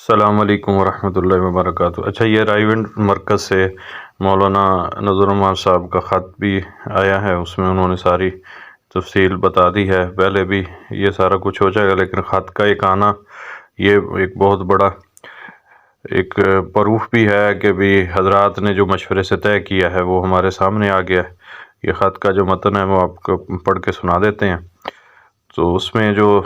السلام علیکم ورحمۃ اللہ وبرکاتہ۔ اچھا، یہ رائیونڈ مرکز سے مولانا نذر الرحمان صاحب کا خط بھی آیا ہے، اس میں انہوں نے ساری تفصیل بتا دی ہے۔ پہلے بھی یہ سارا کچھ ہو جائے گا، لیکن خط کا ایک آنا یہ ایک بہت بڑا ایک پروف بھی ہے کہ بھی حضرات نے جو مشورے سے طے کیا ہے وہ ہمارے سامنے آ گیا ہے۔ یہ خط کا جو متن ہے وہ آپ کو پڑھ کے سنا دیتے ہیں۔ تو اس میں جو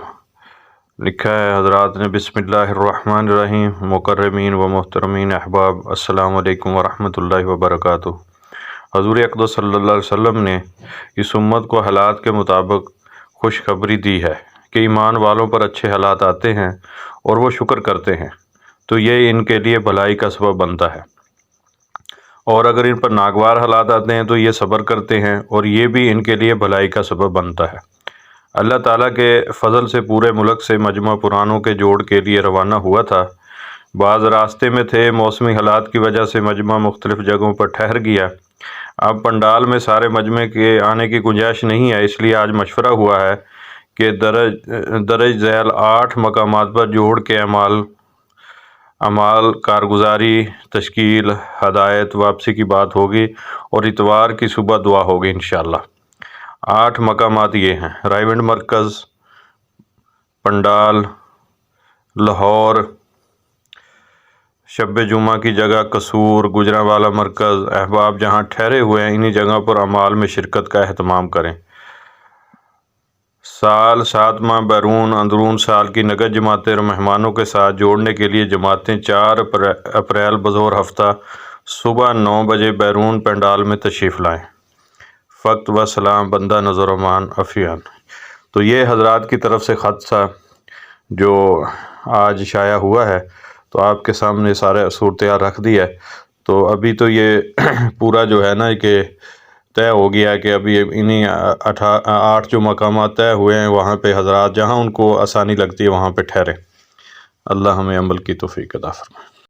لکھا ہے، حضرات نے بسم اللہ الرحمن الرحیم، مکرمین و محترمین احباب، السلام علیکم ورحمۃ اللہ وبرکاتہ۔ حضور اقدس صلی اللہ علیہ وسلم نے اس امت کو حالات کے مطابق خوشخبری دی ہے کہ ایمان والوں پر اچھے حالات آتے ہیں اور وہ شکر کرتے ہیں تو یہ ان کے لیے بھلائی کا سبب بنتا ہے، اور اگر ان پر ناگوار حالات آتے ہیں تو یہ صبر کرتے ہیں اور یہ بھی ان کے لیے بھلائی کا سبب بنتا ہے۔ اللہ تعالیٰ کے فضل سے پورے ملک سے مجمع پرانوں کے جوڑ کے لیے روانہ ہوا تھا۔ بعض راستے میں تھے، موسمی حالات کی وجہ سے مجمع مختلف جگہوں پر ٹھہر گیا۔ اب پنڈال میں سارے مجمع کے آنے کی گنجائش نہیں ہے، اس لیے آج مشورہ ہوا ہے کہ درج ذیل 8 مقامات پر جوڑ کے اعمال کارگزاری، تشکیل، ہدایت، واپسی کی بات ہوگی اور اتوار کی صبح دعا ہوگی انشاءاللہ۔ 8 مقامات یہ ہیں: رائیونڈ مرکز، پنڈال، لاہور، شب جمعہ کی جگہ قصور، گجرانوالہ مرکز۔ احباب جہاں ٹھہرے ہوئے ہیں انہی جگہ پر اعمال میں شرکت کا اہتمام کریں۔ سال 7 ماہ بیرون اندرون سال کی نقد جماعتیں اور مہمانوں کے ساتھ جوڑنے کے لیے جماعتیں 4 اپریل بظہر ہفتہ صبح 9 بجے بیرون پنڈال میں تشریف لائیں۔ فقط و سلام، بندہ نذر الرحمان عفیان۔ تو یہ حضرات کی طرف سے خط تھا جو آج شائع ہوا ہے، تو آپ کے سامنے سارے صورتحال رکھ دی ہے۔ تو ابھی تو یہ پورا جو ہے نا کہ طے ہو گیا ہے کہ ابھی انہی 8 جو مقامات طے ہوئے ہیں وہاں پہ حضرات جہاں ان کو آسانی لگتی ہے وہاں پہ ٹھہرے۔ اللہ ہمیں عمل کی توفیق عطا فرمائے۔